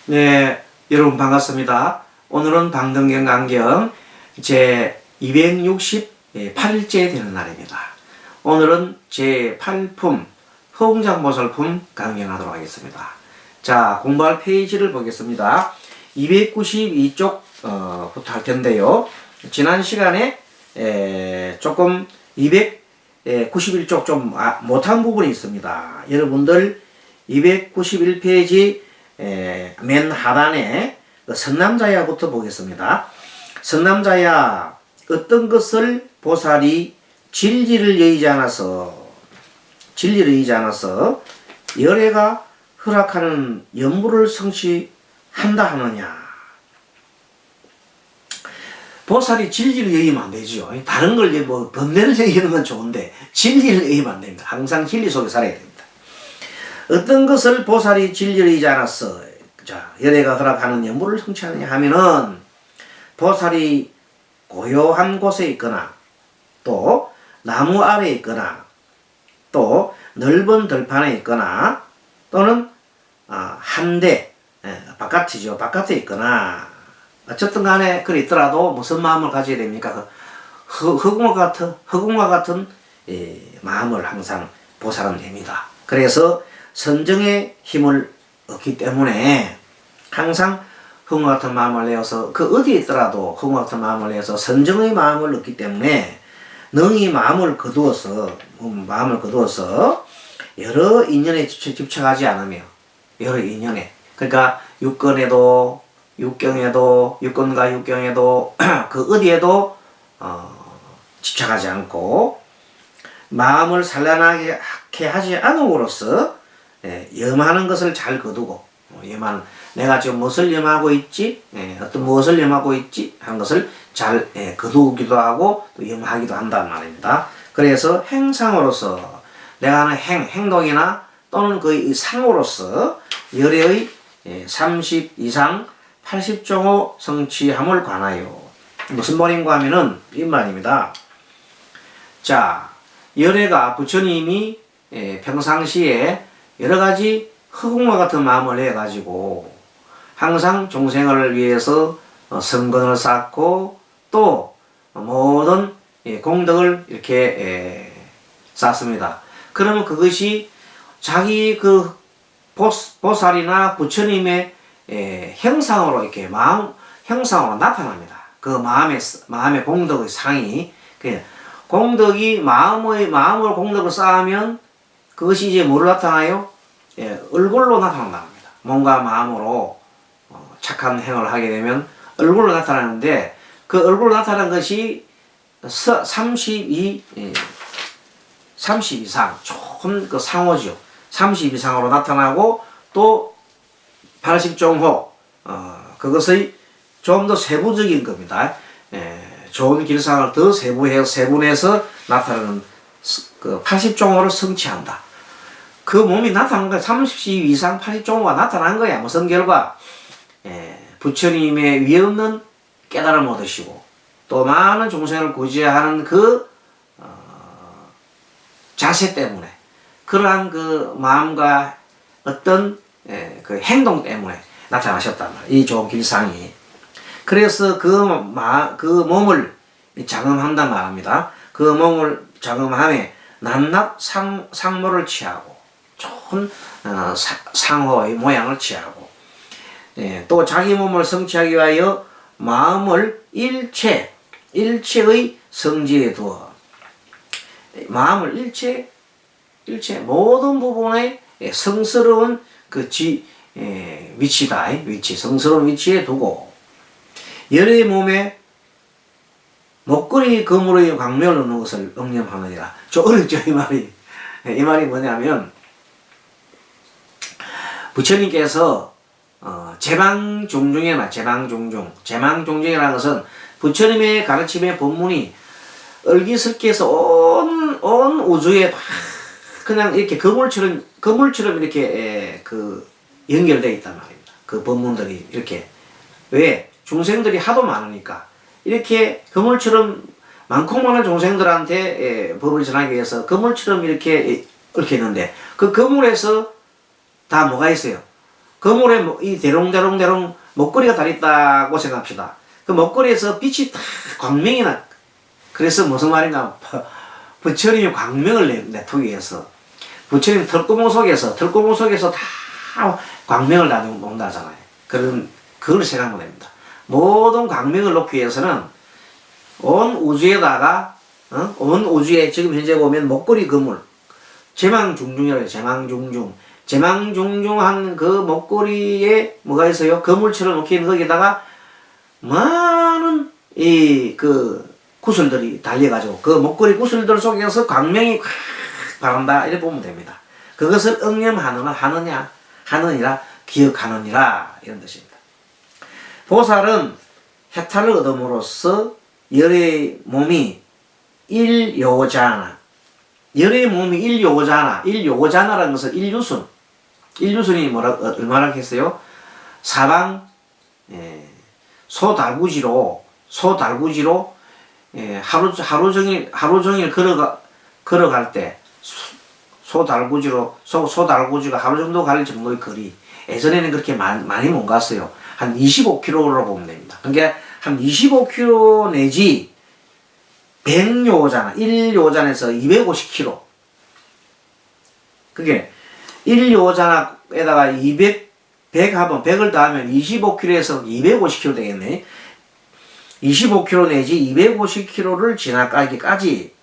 네, 여러분 반갑습니다. 오늘은 방등경 강경 제 268일째 되는 날입니다. 오늘은 제 8품 허공장보살품 강경하도록 하겠습니다. 자, 공부할 페이지를 보겠습니다. 292쪽부터 할 텐데요. 지난 시간에 조금 291쪽 좀 못한 부분이 있습니다. 여러분들 291페이지 맨 하단에 선남자야부터 보겠습니다. 선남자야, 어떤 것을 보살이 진리를 여의지 않아서 열애가 허락하는 연부를 성취한다 하느냐. 보살이 진리를 여의면 안 되죠. 다른 걸 뭐 번뇌를 여의는 건 좋은데 진리를 여의면 안 됩니다. 항상 진리 속에 살아야 됩니다. 어떤 것을 보살이 진리를 여의지 않았어. 자, 열애가 허락하는 연부를 성취하느냐 하면은 보살이 고요한 곳에 있거나 또 나무 아래에 있거나 또 넓은 들판에 있거나 또는 한대 바깥이죠. 바깥에 있거나 어쨌든 간에 그래 있더라도 무슨 마음을 가져야 됩니까? 흑웅과 같은 마음을 항상 보살은 됩니다. 그래서 선정의 힘을 얻기 때문에 항상 흑웅과 같은 마음을 내어서 그 어디에 있더라도 흑웅과 같은 마음을 내어서 선정의 마음을 얻기 때문에 능히 마음을 거두어서 여러 인연에 집착하지 않으며 여러 인연에 그러니까 육권과 육경에도 그 어디에도 집착하지 않고 마음을 산란하게 하지 않음으로써 염하는 것을 잘 거두고 내가 지금 무엇을 염하고 있지, 무엇을 염하고 있지 하는 것을 잘 거두기도 하고 또 염하기도 한단 말입니다. 그래서 행상으로서 내가 하는 행동이나 또는 그 상으로서 열애의 30 이상 80종호 성취함을 관하여 무슨 말인가 하면은 이 말입니다. 자, 열애가 부처님이 평상시에 여러가지 흑웅과 같은 마음을 해가지고 항상 종생을 위해서 성근을 쌓고 또 모든 공덕을 이렇게 쌓습니다. 그러면 그것이 자기 그 보살이나 부처님의 형상으로 이렇게 형상으로 나타납니다. 그 마음의 공덕의 상이 공덕이 마음을 공덕을 쌓으면 그것이 이제 뭐로 나타나요? 얼굴로 나타난답니다. 뭔가 마음으로 착한 행을 하게 되면 얼굴로 나타나는데 그 얼굴로 나타난 것이 30 이상 좋은 그 상호죠. 30 이상으로 나타나고 또 80종호 그것의 좀 더 세부적인 겁니다. 좋은 길상을 더 세분해서 나타나는 그 80종호를 성취한다. 그 몸이 나타난 거야. 30 이상 80종호가 나타난 거야. 무슨 결과? 부처님의 위에 없는 깨달음을 얻으시고 또 많은众生을 구제하는 그 자세 때문에 그러한 그 마음과 어떤 그 행동 때문에 나타나셨단 말이에요. 이 좋은 길상이. 그래서 그 몸을 장엄한단 말입니다. 그 몸을 장엄함에 낱낱 상모를 취하고 좋은 상호의 모양을 취하고 또 자기 몸을 성취하기 위하여 마음을 일체의 성지에 두어 마음을 일체 모든 부분에 성스러운 그 성스러운 위치에 두고 열의 몸에 목걸이 금으로의 광명을 넣는 것을 응념하느니라. 좀 어렵죠, 이 말이. 이 말이 뭐냐면 부처님께서 제망종중이라는 것은 부처님의 가르침의 본문이 얼기설계해서 온 우주에 그냥 이렇게 그물처럼 이렇게 그 연결되어 있단 말입니다. 그 본문들이 이렇게. 왜? 중생들이 하도 많으니까 이렇게 그물처럼 많고 많은 중생들한테 법을 전하기 위해서 그물처럼 이렇게 얽혀있는데 그 그물에서 다 뭐가 있어요? 그물에 이 대롱대롱대롱 먹거리가 달있다고 생각합시다. 그 먹거리에서 빛이 탁 광명이 나. 그래서 무슨 말인가? 부처님이 광명을 내토기 위해서 부처님 털구멍 속에서 다 광명을 나눈다잖아요. 그걸 생각하면 됩니다. 모든 광명을 놓기 위해서는 온 우주에다가 온 우주에 지금 현재 보면 먹거리 그물 제망중중이라고 해요. 제망중중한 그 먹거리에 뭐가 있어요? 그물처럼 놓기는 거기다가 많은 그 구슬들이 달려가지고 그 먹거리 구슬들 속에서 광명이 확 바란다 이렇게 보면 됩니다. 그것을 응념하느니라 기억하느니라 이런 뜻입니다. 보살은 해탈을 얻음으로써 열의 몸이 일요자나 열의 몸이 일요자나라는 것은 일유순이 얼마나 했어요? 사방 소달구지로 하루 종일 걸어갈 때 소달구지가 하루 정도 갈 정도의 거리. 예전에는 그렇게 많이 못 갔어요. 한 25km로 보면 됩니다. 그러니까 한 25km 내지 100요자나 1요잔에서 250km. 그게 1요자나에다가 100을 더하면 25km에서 250km 되겠네. 25km 내지 250km를 지나가기까지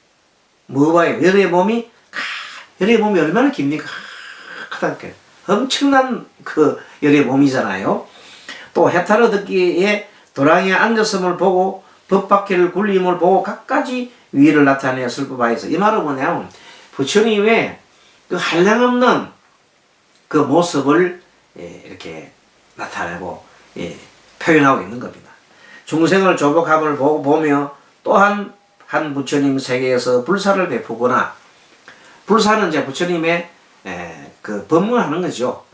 뭐 봐요? 열의 몸이 얼마나 깁니까? 엄청난 그 열의 몸이잖아요. 또 해탈을 듣기에 도랑이에 앉았음을 보고 법바퀴를 굴림을 보고 갖가지 위를 나타내었을 바에서 이 말은 뭐냐면 부처님의 그 한량없는 그 모습을 이렇게 나타내고 표현하고 있는 겁니다. 중생을 조복함을 보며 또한 한 부처님 세계에서 불사를 베푸거나 불사는 이제 부처님의 그 법문하는 거죠.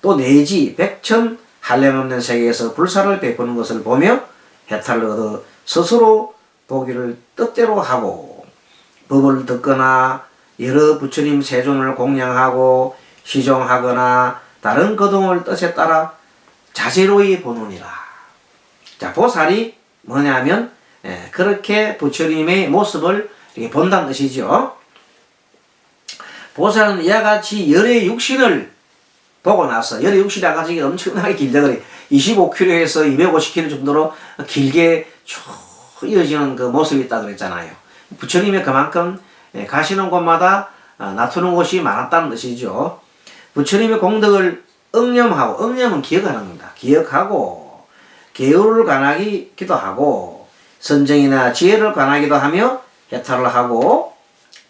또 내지 백천 한량없는 세계에서 불사를 베푸는 것을 보며 해탈을 얻어 스스로 보기를 뜻대로 하고 법을 듣거나 여러 부처님 세존을 공양하고 시종하거나 다른 거동을 뜻에 따라 자제로이 보느니라. 자, 보살이 뭐냐면 그렇게 부처님의 모습을 이렇게 본다는 뜻이죠. 보살은 이와 같이 열의 육신을 보고 나서 열의 육신이 아까 저기 엄청나게 길다 그래. 25km에서 250km 정도로 길게 쭉 이어지는 그 모습이 있다 그랬잖아요. 부처님이 그만큼 가시는 곳마다 나투는 곳이 많았다는 뜻이죠. 부처님의 공덕을 응념은 기억하는 겁니다. 기억하고 계율을 관하기도 하고 선정이나 지혜를 관하기도 하며 해탈을 하고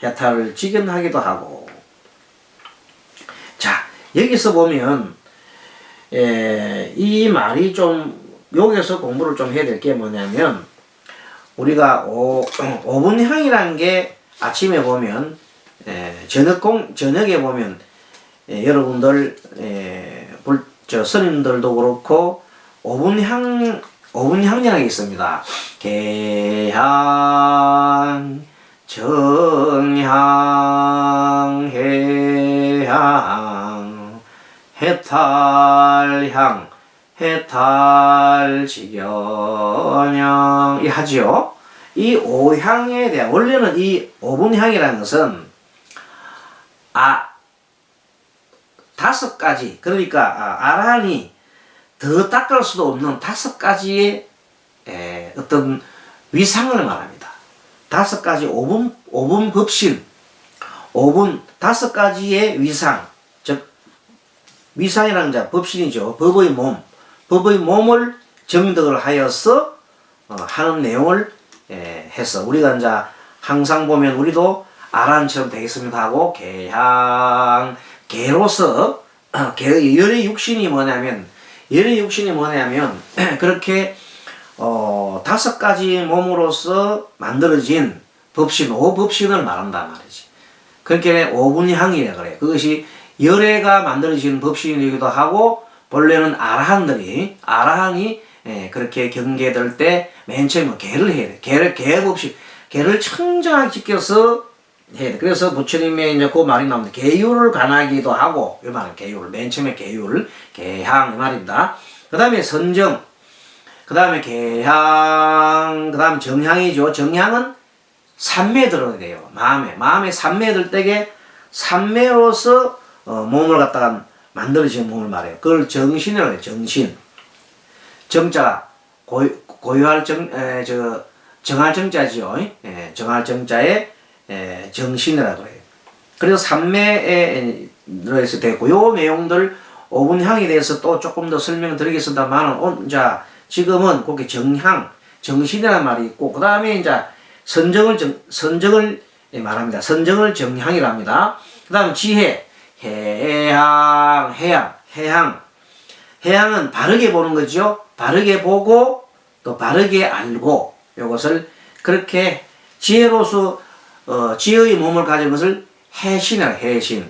해탈을 직연하기도 하고. 자, 여기서 보면 이 말이 좀 여기서 공부를 좀 해야 될 게 뭐냐면 우리가 오분향이라는 게 아침에 보면 저녁에 보면 여러분들 스님들도 그렇고 오분향이라는 게 있습니다. 개향, 정향, 해향, 해탈향, 해탈직연향 하지요. 이 오향에 대한 원래는 이 오분향이라는 것은 다섯 가지 그러니까 아라한이 더 닦을 수도 없는 다섯 가지의 어떤 위상을 말합니다. 다섯 가지 오분 법신 다섯 가지의 위상 즉 위상이라는 자 법신이죠. 법의 몸을 정덕을 하여서 하는 내용을 해서 우리가 이제 항상 보면 우리도 아란처럼 되겠습니다 하고 개로서 열의 육신이 뭐냐면 그렇게 다섯 가지 몸으로서 만들어진 법신 오법신을 말한단 말이지. 그렇게 오분향이라 그래요. 그것이 열애가 만들어진 법신이기도 하고 본래는 아라한이 그렇게 경계될 때 맨 처음에 개를 해야 돼. 개법신 개를 청정하게 지켜서 해야 돼. 그래서 부처님의 이제 그 말이 나옵니다. 계율을 관하기도 하고, 이 말은 계율, 맨 처음에 계율, 계향, 이 말입니다. 그 다음에 선정, 그 다음에 계향, 그 다음에 정향이죠. 정향은 삼매 들어야 돼요. 마음에 삼매 들 때에 삼매로서 몸을 갖다가 만들어지는 몸을 말해요. 그걸 정신이라고 해요. 정신. 정자, 고유할 정할 정자지요. 정할 정자에 정신이라고 해요. 그래서 삼매에 들어있을 때고, 요 내용들 5분향에 대해서 또 조금 더 설명드리겠습니다만, 자, 지금은 그렇게 정향, 정신이라는 말이 있고, 그 다음에 이제 선정을 말합니다. 선정을 정향이라 합니다. 그 다음 지혜, 해향은 바르게 보는 거죠. 바르게 보고, 또 바르게 알고, 요것을 그렇게 지혜로서, 지혜의 몸을 가진 것을 해신이라, 해신.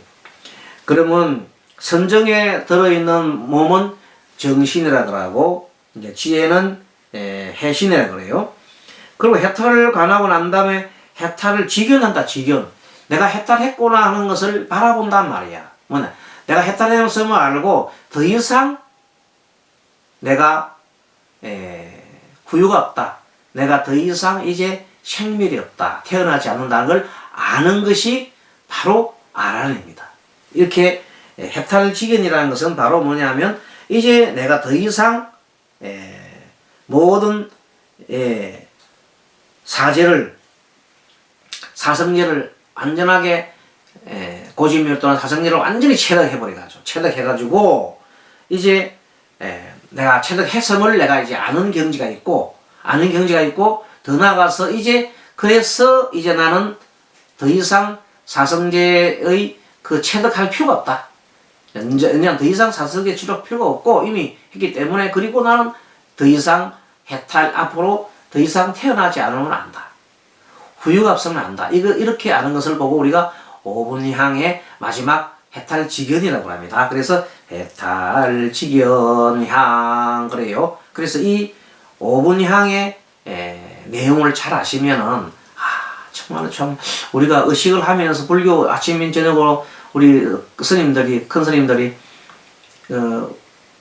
그러면 선정에 들어있는 몸은 정신이라고 하고, 이제 지혜는 해신이라고 그래요. 그리고 해탈을 관하고 난 다음에 해탈을 직연한다, 직연. 내가 해탈했구나 하는 것을 바라본단 말이야. 뭐냐? 내가 해탈했음을 알고 더 이상 내가 후유가 없다. 내가 더 이상 이제 생멸이 없다. 태어나지 않는다는 걸 아는 것이 바로 알아냅니다. 이렇게 해탈직연이라는 것은 바로 뭐냐면 이제 내가 더 이상 모든 사성제를 완전하게 고집멸도나 사성제를 완전히 체득해버려가지고 체득해가지고 이제 내가 체득했음을 내가 이제 아는 경지가 있고 더 나아가서 이제 그래서 이제 나는 더 이상 사성제의 그 체득할 필요가 없다. 그냥 더 이상 사성제 취득 필요가 없고 이미 했기 때문에, 그리고 나는 더 이상 해탈 앞으로 더 이상 태어나지 않으면 안다. 후유가 없으면 안다. 이렇게 아는 것을 보고 우리가 5분향의 마지막 해탈직연이라고 합니다. 그래서 해탈직연향 그래요. 그래서 이 5분향의 내용을 잘 아시면은 정말 참 우리가 의식을 하면서 불교 아침 저녁으로 우리 스님들이 큰 스님들이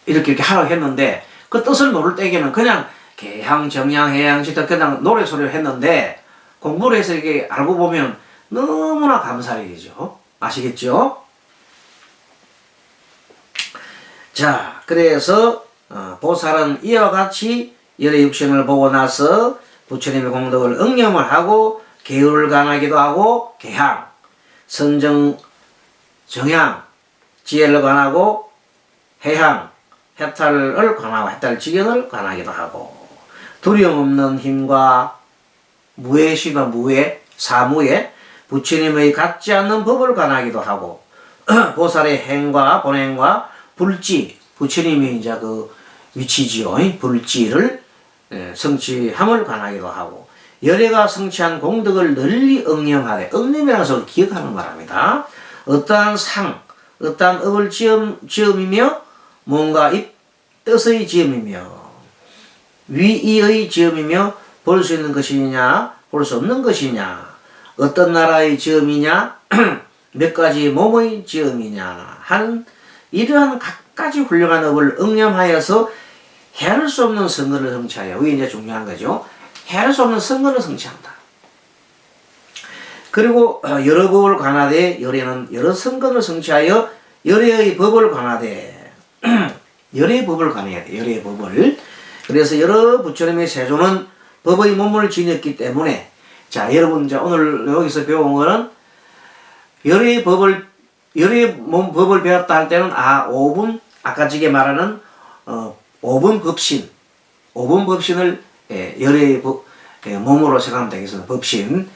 이렇게 하라고 했는데 그 뜻을 모를 때에는 그냥 개향, 정향, 해향, 지다 그냥 노래 소리를 했는데 공부를 해서 이게 알고 보면 너무나 감사한 일이죠. 아시겠죠? 자, 그래서 보살은 이와 같이 열의 육신을 보고 나서 부처님의 공덕을 응념을 하고 계율을 관하기도 하고 개향, 선정, 정향, 지혜를 관하고 해향, 해탈을 관하고 해탈직연을 관하기도 하고 두려움 없는 힘과 무해시와 사무에 부처님의 갖지 않는 법을 관하기도 하고 보살의 행과 본행과 불지, 부처님이 이제 그 위치지요. 불지를 성취함을 관하기도 하고 열애가 성취한 공덕을 널리 응념하되, 응념이라는 것을 기억하는 말합니다. 어떠한 어떠한 업을 지음이며 뭔가 뜻의 지음이며 위의의 지음이며 볼 수 있는 것이냐 볼 수 없는 것이냐, 어떤 나라의 지음이냐 몇 가지 몸의 지음이냐 하는 이러한 각가지 훌륭한 업을 응념하여서 헤아릴 수 없는 선거를 성취하여, 이게 이제 중요한 거죠. 헤아릴 수 없는 선거를 성취한다. 그리고 여러 법을 관하되 열애는 여러 선거를 성취하여 열애의 법을 관하되 열애의 법을 관해야 돼. 열애의 법을. 그래서 여러 부처님의 세조는 법의 몸을 지녔기 때문에, 자 여러분 이제 오늘 여기서 배운 거는 열애의 법을 배웠다 할 때는 5분 아까 지게 말하는 5분 법신을 열애의 몸으로 생각하면 되겠습니다. 법신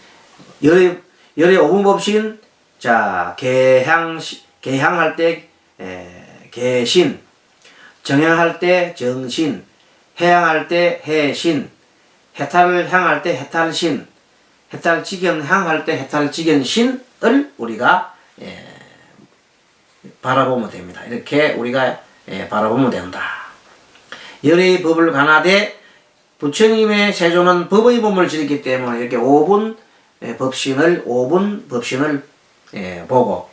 열애 5분 법신. 자 개향할 때 개신, 정향할 때 정신, 해향할 때 해신, 해탈을 향할 때 해탈신, 해탈직연 향할 때 해탈직연신을 우리가 바라보면 됩니다. 이렇게 우리가 바라보면 된다. 열애의 법을 관하되 부처님의 세조는 법의 몸을 지녔기 때문에 이렇게 5분 법신을 5분 법신을 보고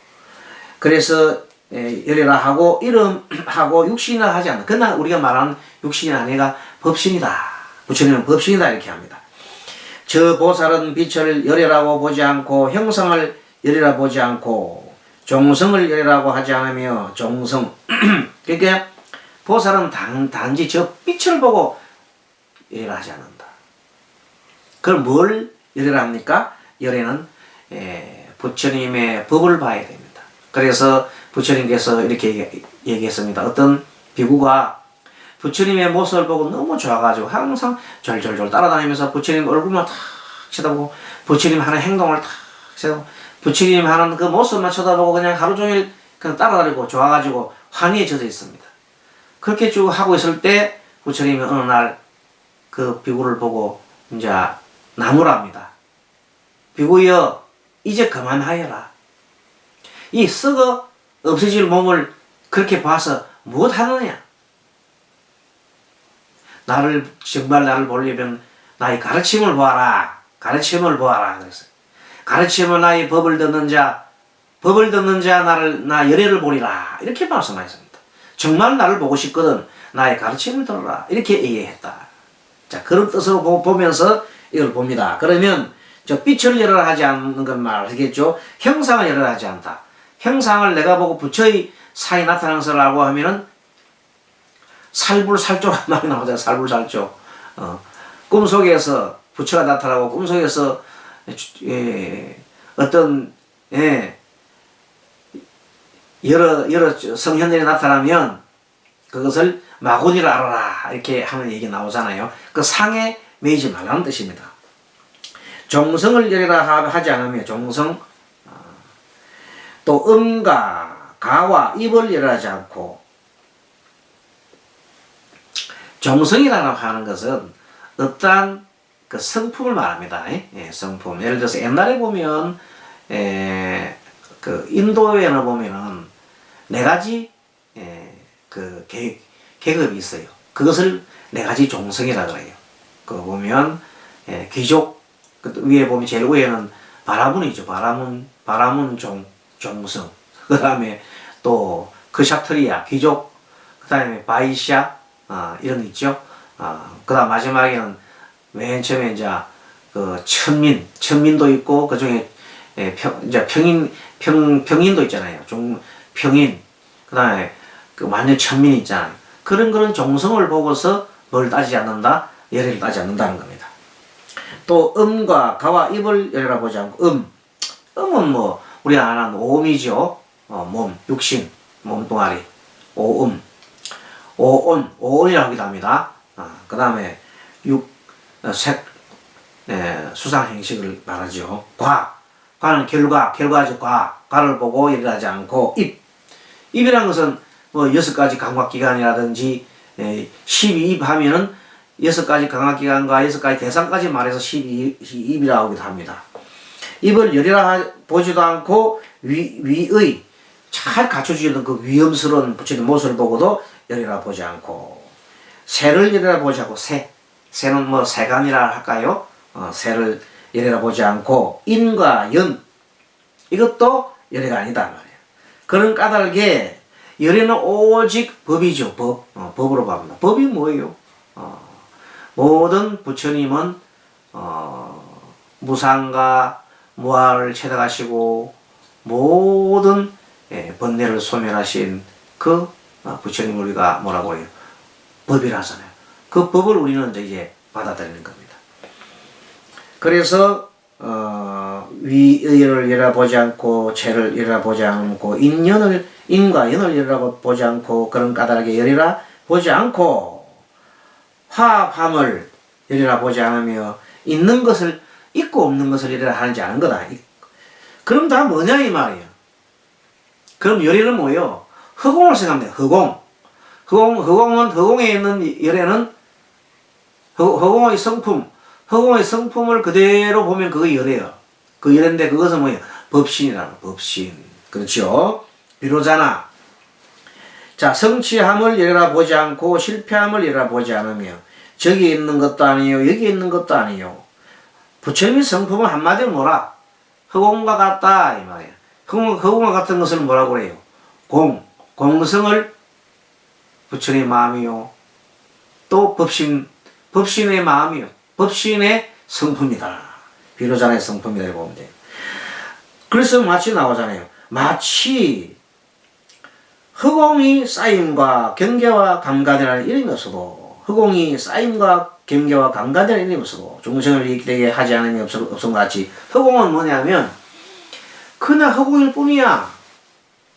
그래서 열애라 하고 이름하고 육신이라 하지 않는 그러나 우리가 말하는 육신이 아니라 법신이다. 부처님은 법신이다 이렇게 합니다. 저 보살은 빛을 열애라고 보지 않고 형상을 열애라 보지 않고 종성을 열애라고 하지 않으며 종성 그러니까 보살은 단지 저 빛을 보고 열애라 하지 않는다. 그럼 뭘 열애라 합니까? 열애는 부처님의 법을 봐야 됩니다. 그래서 부처님께서 이렇게 얘기했습니다. 어떤 비구가 부처님의 모습을 보고 너무 좋아가지고 항상 졸졸졸 따라다니면서 부처님 얼굴만 탁 쳐다보고 부처님 하는 행동을 탁 쳐다보고 부처님 하는 그 모습만 쳐다보고 그냥 하루 종일 그냥 따라다니고 좋아가지고 환희에 젖어 있습니다. 그렇게 쭉 하고 있을 때 부처님이 어느 날 그 비구를 보고 이제 나무랍니다. 비구여 이제 그만하여라. 이 썩어 없어질 몸을 그렇게 봐서 무엇 하느냐? 정말 나를 보려면 나의 가르침을 보아라. 가르침을 보아라. 그랬어요. 가르침을 나의 법을 듣는 자 나 열애를 보리라. 이렇게 말씀하셨습니다. 정말 나를 보고 싶거든 나의 가르침을 들어라. 이렇게 얘기했다. 자, 그런 뜻으로 보면서 이걸 봅니다. 그러면 저 빛을 열애라 하지 않는 건 말하겠죠. 형상을 열애라 하지 않다. 형상을 내가 보고 부처의 사이 나타나는 것을 알고 하면은 살불살조란 말이 나오잖아요. 살불살조. 꿈속에서 부처가 나타나고 꿈속에서 어떤 여러 성현들이 나타나면 그것을 마구니를 알아라 이렇게 하는 얘기 나오잖아요. 그 상에 매이지 말라는 뜻입니다. 종성을 열애라 하지 않으며 종성 또 음과 가와 입을 열애하지 않고 종성이라고 하는 것은 어떠한 그 성품을 말합니다. 성품. 예를 들어서 옛날에 보면 그 인도에는 보면은 네 가지 그 계급이 있어요. 그것을 네 가지 종성이라 그래요. 그 보면 귀족 그 위에 보면 제일 위에는 바라문이죠. 바라문 종성. 그 다음에 또 크샤트리아 귀족. 그 다음에 바이샤 이런 거 있죠. 그 다음 마지막에는 맨 처음에 이제 그 천민도 있고 그 중에 이제 평인도 있잖아요. 평인. 그 다음에 그 완전 천민 있잖아요. 그런 종성을 보고서 뭘 따지지 않는다? 열애를 따지지 않는다는 겁니다. 또 음과 가와 입을 열애라 보지 않고 음은 뭐 우리가 아는 오음이죠. 몸, 육신, 몸뚱아리, 오음, 오온이라고 하기도 합니다. 그 다음에 수상 행식을 말하죠. 과는 결과죠. 과를 보고 열애하지 않고 입이란 것은 뭐 6가지 감각기관이라든지 12입 하면은 6가지 감각기관과 6가지 대상까지 말해서 12입이라고 하기도 합니다. 입을 열애라 보지도 않고 위의 잘 갖춰주는 그 위험스러운 부처님 모습을 보고도 열애라 보지 않고 새를 열애라 보지 않고 새는 뭐 새간이라 할까요? 새를 열애라 보지 않고 인과 연 이것도 열애가 아니다 말이에요. 그런 까닭에 열애는 오직 법이죠. 법으로 봅니다. 법이 뭐예요? 모든 부처님은 무상과 무아를 채택하시고 모든 번뇌를 소멸하신 그 부처님을 우리가 뭐라고 해요? 법이라 하잖아요. 그 법을 우리는 이제 받아들이는 겁니다. 그래서 위의를 열어보지 않고 죄를 열어보지 않고 인과 연을 열어보지 않고 그런 까닭에 열이라 보지 않고 화합함을 열이라 보지 않으며 있는 것을 있고 없는 것을 열이라 하지 않은 거다. 그럼 다 뭐냐 이 말이에요. 그럼 열이는 뭐예요? 허공을 생각합니다. 허공에 있는 열애는 허공의 성품을 그대로 보면 그거 열애요. 그 열애인데 그것은 뭐예요? 법신이라는 법신. 그렇죠? 비로자나 자 성취함을 열애라 보지 않고 실패함을 열애라 보지 않으며 저기 있는 것도 아니요 여기 있는 것도 아니요 부처님의 성품은 한마디로 뭐라? 허공과 같다 이 말이야. 허공과 같은 것을 뭐라고 그래요? 공성을 부처님의 마음이요. 또 법신의 마음이요. 법신의 성품이다. 비로자의 성품이다 이렇게 보면 돼요. 그래서 마치 나오잖아요. 마치 허공이 쌓임과 경계와 감간이라는 이름이 없어도, 허공이 쌓임과 경계와 감간이라는 이름이 없어도 중생을 이익되게 하지 않으니 없음 같이, 허공은 뭐냐면 그냥 허공일 뿐이야.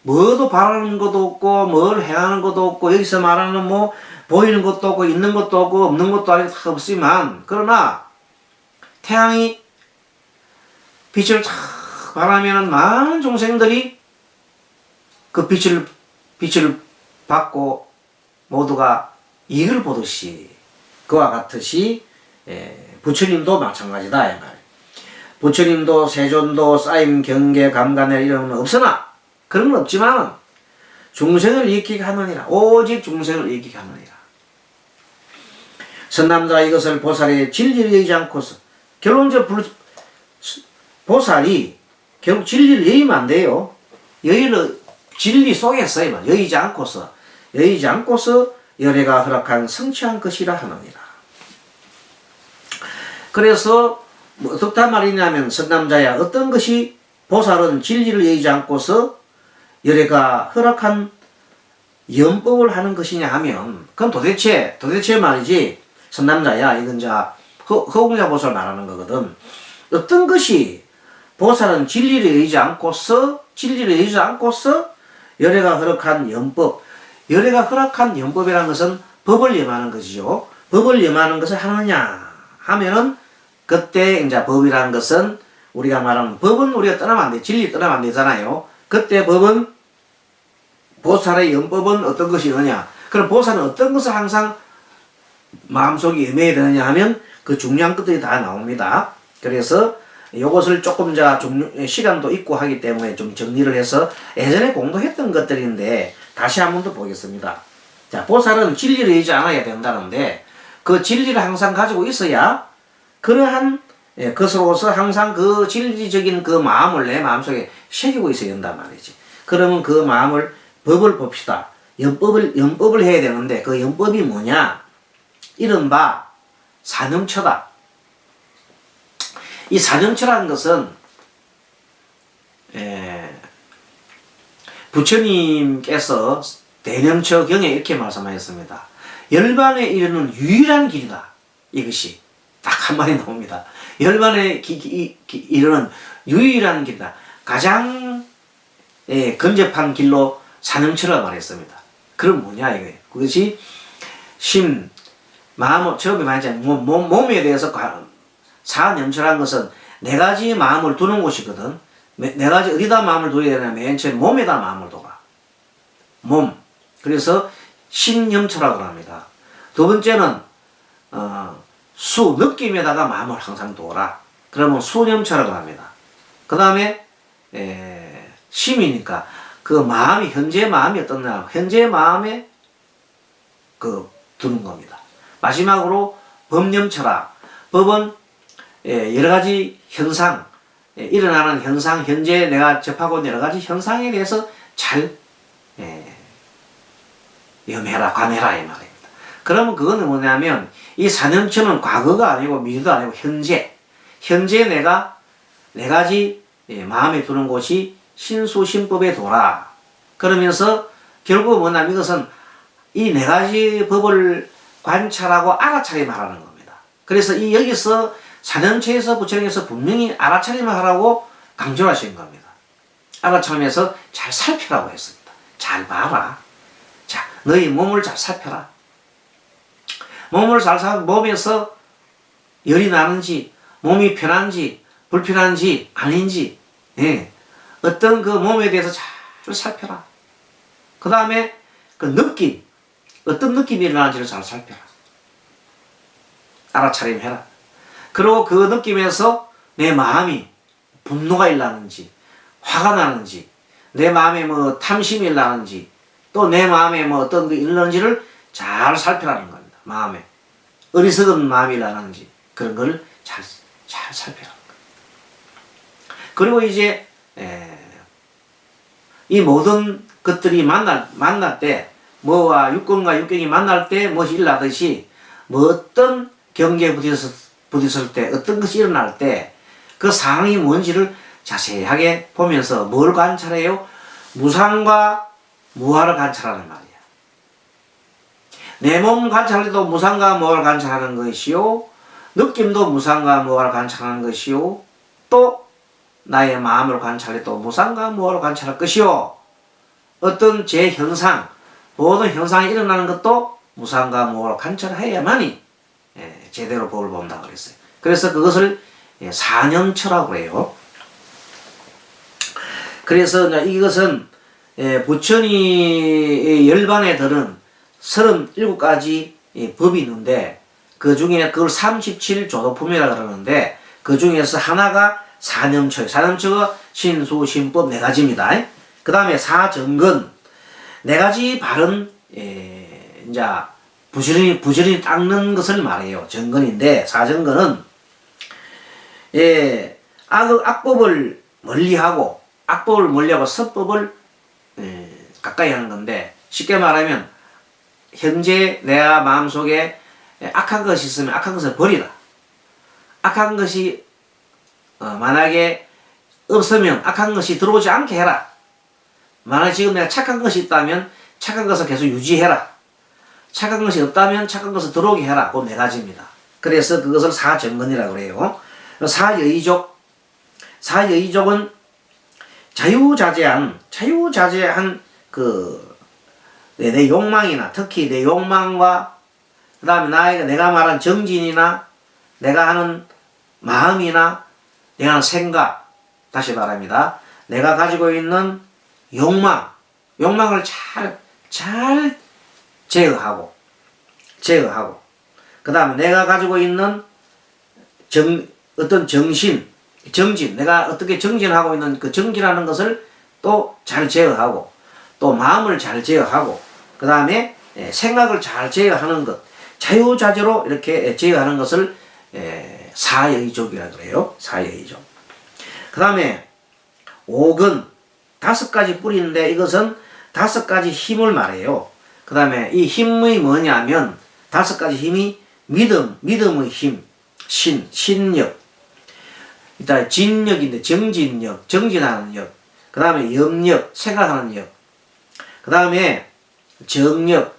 뭐도 바라는 것도 없고 뭘 행하는 것도 없고, 여기서 말하는 뭐 보이는 것도 없고 있는 것도 없고 없는 것도 아니고 다 없지만, 그러나 태양이 빛을 탁 바라면은 많은 종생들이 그 빛을 받고 모두가 이익을 보듯이, 그와 같듯이 부처님도 마찬가지다 이 말. 부처님도 세존도 쌓임 경계 감간에 이런 건 없으나, 그런 건 없지만 중생을 이익하게 하느니라. 오직 중생을 이익하게 하느니라. 선남자 이것을 보살이 진리를 여의지 않고서, 결론적으로 보살이 결국 진리를 여의면 안 돼요. 진리 속에서 여의지 않고서 열애가 허락한 성취한 것이라 하느니라. 그래서 뭐 어떻단 말이냐면, 선남자야 어떤 것이 보살은 진리를 여의지 않고서 열애가 허락한 연법을 하는 것이냐 하면, 그건 도대체 말이지, 선남자야 이건 자 허공자 보살 말하는 거거든. 어떤 것이 보살은 진리를 여의지 않고서 열애가 허락한 연법, 열애가 허락한 연법이라는 것은 법을 염하는 것이죠. 법을 염하는 것을 하느냐 하면은, 그때 이제 법이라는 것은 우리가 말하는 법은 우리가 떠나면 안 돼. 진리 떠나면 안 되잖아요. 그때 법은, 보살의 연법은 어떤 것이 있느냐. 그럼 보살은 어떤 것을 항상 마음속에 염해야 되느냐 하면 그 중요한 것들이 다 나옵니다. 그래서 이것을 조금 시간도 있고 하기 때문에 좀 정리를 해서 예전에 공부했던 것들인데 다시 한 번 더 보겠습니다. 자, 보살은 진리를 여의지 않아야 된다는데, 그 진리를 항상 가지고 있어야 그러한 것으로서 항상 그 진리적인 그 마음을 내 마음속에 새기고 있어야 된단 말이지. 그러면 그 마음을, 법을 봅시다. 연법을 해야 되는데, 그 연법이 뭐냐? 이른바 사념처다. 이 사념처라는 것은 부처님께서 대념처경에 이렇게 말씀하셨습니다. 열반에 이르는 유일한 길이다. 이것이 딱 한마디 나옵니다. 열반에 이르는 유일한 길이다. 가장 근접한 길로 사념처라고 말했습니다. 그럼 뭐냐 이거예요. 그것이 마음, 처음에 말했잖아요. 몸에 대해서 사념처라는 것은 네 가지 마음을 두는 곳이거든. 네 가지 어디다 마음을 둬야 되냐? 맨 처음에 몸에다 마음을 둬라. 몸. 그래서 신념처라고 합니다. 두 번째는 느낌에다가 마음을 항상 둬라. 그러면 수념처라고 합니다. 그 다음에 심이니까 그 마음이, 현재 마음이 어떻냐? 현재 마음에 두는 겁니다. 마지막으로 법념처라. 법은 여러 가지 현상, 일어나는 현상, 현재 내가 접하고 있는 여러 가지 현상에 대해서 잘 염해라, 관해라 이 말입니다. 그러면 그거는 뭐냐면, 이 사념처는 과거가 아니고 미래도 아니고 현재 내가 네 가지 마음에 두는 곳이 신수신법에 둬라. 그러면서 결국 뭐냐면, 이것은 이 네 가지 법을 관찰하고 알아차림 하라는 겁니다. 그래서 여기서 사념처에서 부처님께서 분명히 알아차림을 하라고 강조하신 겁니다. 알아차림해서 잘 살피라고 했습니다. 잘 봐라. 자, 너희 몸을 잘 살펴라. 몸을 잘 살펴, 몸에서 열이 나는지, 몸이 편한지, 불편한지, 아닌지, 어떤 그 몸에 대해서 잘 살펴라. 그 다음에 그 느낌, 어떤 느낌이 일어나는지를 잘 살펴라. 알아차림해라. 그리고 그 느낌에서 내 마음이 분노가 일어나는지, 화가 나는지, 내 마음에 뭐 탐심이 일어나는지, 또 내 마음에 뭐 어떤 게 일어나는지를 잘 살펴라는 겁니다. 마음에 어리석은 마음이 일어나는지 그런 걸 잘 잘 살펴라. 그리고 이제 이 모든 것들이 만날 때 뭐와 육군과 육경이 만날 때 무엇이 일어나듯이 뭐 어떤 경계에 부딪혔을 때 어떤 것이 일어날 때 그 상황이 뭔지를 자세하게 보면서 뭘 관찰해요? 무상과 무화를 관찰하는 말이야. 내 몸 관찰해도 무상과 무화를 관찰하는 것이요, 느낌도 무상과 무화를 관찰하는 것이요, 또 나의 마음을 관찰해도 무상과 무화를 관찰할 것이요, 어떤 제 현상, 모든 현상이 일어나는 것도 무상과 무화를 관찰해야만이 제대로 법을 본다고 그랬어요. 그래서 그것을 사념처라고 해요. 그래서 이것은 부처님의 열반에 들은 37가지 법이 있는데 그 중에 그걸 37조도품이라 그러는데 그 중에서 하나가 사념처예요. 사념처가 신수, 신법 4가지입니다. 그 다음에 사정근 4가지 바른 이제 부지런히 닦는 것을 말해요. 정근인데 사정근은 악법을 멀리하고 선법을 가까이 하는 건데 쉽게 말하면 현재 내가 마음속에 악한 것이 있으면 악한 것을 버리라. 악한 것이 만약에 없으면 악한 것이 들어오지 않게 해라. 만약 지금 내가 착한 것이 있다면 착한 것을 계속 유지해라. 착한 것이 없다면 착한 것을 들어오게 해라. 그 4가지입니다. 그래서 그것을 사정근이라고 그래요. 사여의족은 자유자재한 내 욕망이나 특히 내 욕망과 그 다음에 내가 말한 정진이나 내가 하는 마음이나 내가 하는 생각, 다시 말합니다. 내가 가지고 있는 욕망을 잘 제어하고 그 다음에 내가 가지고 있는 어떤 정진, 내가 어떻게 정진하고 있는 그 정진하는 것을 또 잘 제어하고 또 마음을 잘 제어하고 그 다음에 생각을 잘 제어하는 것, 자유자재로 이렇게 제어하는 것을 사여의족이라고 그래요. 사여의족. 그 다음에 5근 5가지 뿌리인데 이것은 5가지 힘을 말해요. 그 다음에 이 힘이 뭐냐면 5가지 힘이 믿음의 힘, 신력, 일단 진력인데 정진력, 정진하는 력, 그 다음에 염력, 생각하는 력, 그 다음에 정력,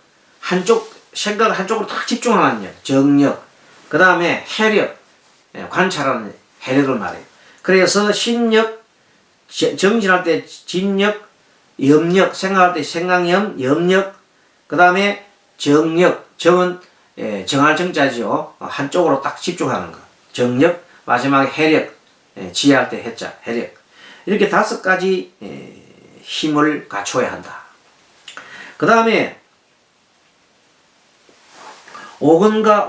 생각을 한쪽으로 딱 집중하는 력, 정력, 그 다음에 해력, 관찰하는 해력을 말해요. 그래서 신력, 정진할 때 진력, 염력, 생각할 때 생각염, 염력, 그 다음에 정력, 정은 정할 정자지요. 한쪽으로 딱 집중하는 거. 정력, 마지막에 해력, 지혜할 때 해자, 해력. 이렇게 5가지 힘을 갖춰야 한다. 그 다음에 5근과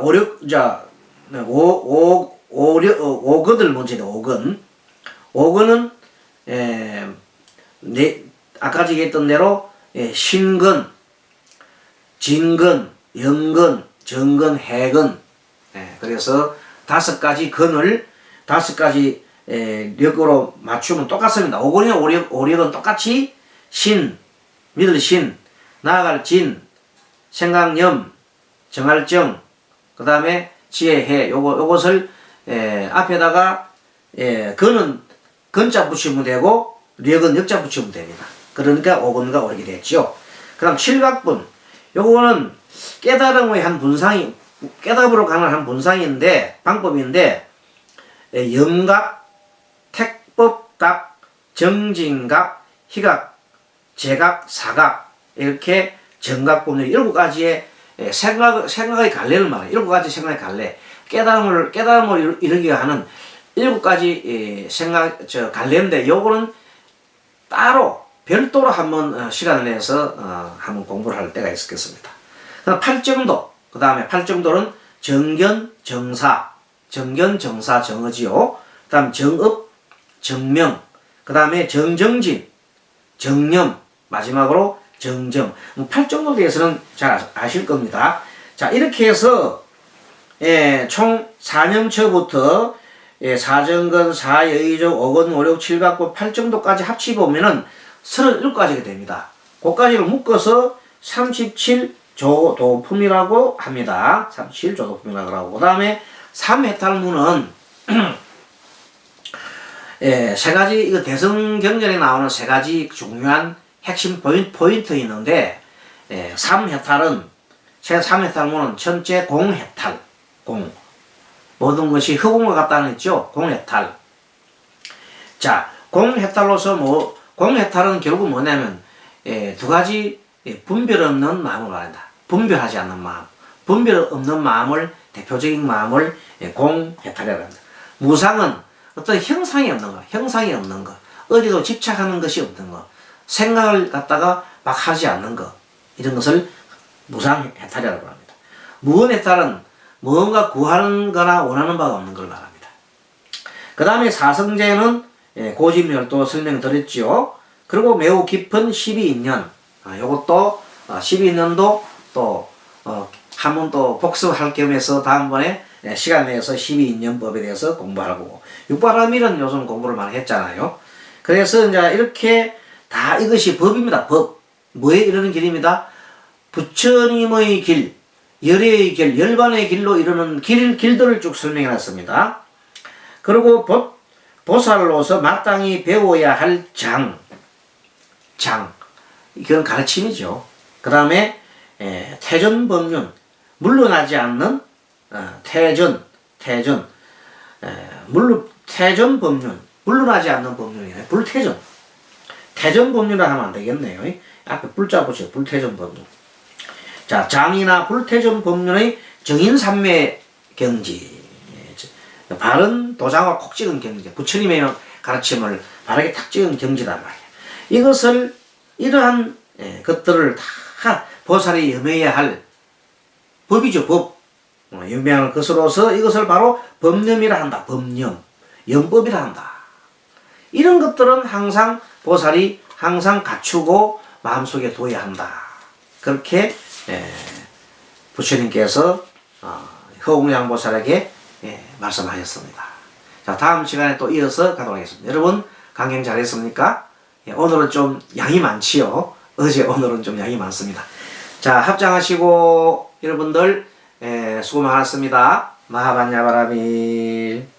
오근을 먼저 해요. 5근은 아까 얘기했던 대로 신근, 진근, 영근, 정근, 해근. 그래서 5가지 근을 5가지 력으로 맞추면 똑같습니다. 5근이나 5력은 똑같이 믿을 신, 나아갈 진, 생각염, 정할 정, 그 다음에 지혜해. 요것을 앞에다가 근은 근자 붙이면 되고 력은 역자 붙이면 됩니다. 그러니까 5근과 오르게 됐죠. 그 다음 칠각분. 요거는 깨달음의 한 분상이, 깨달음으로 가는 한 분상인데, 방법인데, 염각, 택법각, 정진각, 희각, 제각, 사각, 이렇게 정각분의 7가지의 생각의 갈래를 말해요. 7가지 생각의 갈래. 깨달음을 이루게 하는 7가지 갈래인데, 요거는 따로, 별도로 한번 시간을 내서 한번 공부를 할 때가 있겠습니다. 그다음 8정도, 그 다음에 8정도는 정견, 정사, 정의지요. 그 다음 정업, 정명, 그 다음에 정정진, 정념, 마지막으로 정정. 8정도에 대해서는 잘 아실 겁니다. 자, 이렇게 해서 총 4년초부터 사정근, 사여의족, 오건, 오륙, 칠갑구, 팔정도까지 합치보면은 37가지가 됩니다. 그까지를 묶어서 37조도품이라고 합니다. 37조도품이라고 하고, 그 다음에 3해탈문은 세 가지, 이거 대성경전에 나오는 세 가지 중요한 핵심 포인트 있는데, 3해탈은, 3해탈문은 첫째 공해탈, 모든 것이 흑공과 같다는 했죠. 공해탈. 자, 공해탈로서 공해탈은 결국 뭐냐면, 두 가지 분별 없는 마음을 말한다. 분별하지 않는 마음. 분별 없는 마음을, 대표적인 마음을 공해탈이라고 한다. 무상은 어떤 형상이 없는 거, 형상이 없는 거, 어디도 집착하는 것이 없는 거, 생각을 갖다가 막 하지 않는 거, 이런 것을 무상해탈이라고 합니다. 무언해탈은 무언가 구하는 거나 원하는 바가 없는 걸 말합니다. 그 다음에 사성제는 고집멸도 설명드렸지요. 그리고 매우 깊은 12인연, 요것도 12인연도 또 한번 또 복습할 겸해서 다음번에 시간 내서 12인연법에 대해서 공부하고, 육바라밀은 요즘 공부를 많이 했잖아요. 그래서 이제 이렇게 다 이것이 법입니다. 법. 뭐에 이르는 길입니다. 부처님의 길, 열애의 길, 열반의 길로 이르는 길들을 쭉 설명해 놨습니다. 그리고 보살로서 마땅히 배워야 할 장. 이건 가르침이죠. 그 다음에 태전법륜, 물러나지 않는 태전법륜, 물러나지 않는 법륜이네. 불태전. 태전법륜이라 하면 안 되겠네요. 앞에 불자 보시죠. 불태전법륜. 자, 장이나 불태전법륜의 정인삼매 경지. 바른 도장을 콕 찍은 경지. 부처님의 가르침을 바르게 탁 찍은 경지단 말이야. 이것을, 이러한 것들을 다 보살이 염해야 할 법이죠. 법. 유명한 것으로서 이것을 바로 법념이라 한다. 법념. 영법이라 한다. 이런 것들은 항상 보살이 항상 갖추고 마음속에 둬야 한다. 그렇게 부처님께서 허공양보살에게 말씀하셨습니다. 자, 다음 시간에 또 이어서 가도록 하겠습니다. 여러분 강행 잘했습니까? 오늘은 좀 양이 많지요. 오늘은 좀 양이 많습니다. 자, 합장하시고 여러분들 수고 많았습니다. 마하반야바라밀.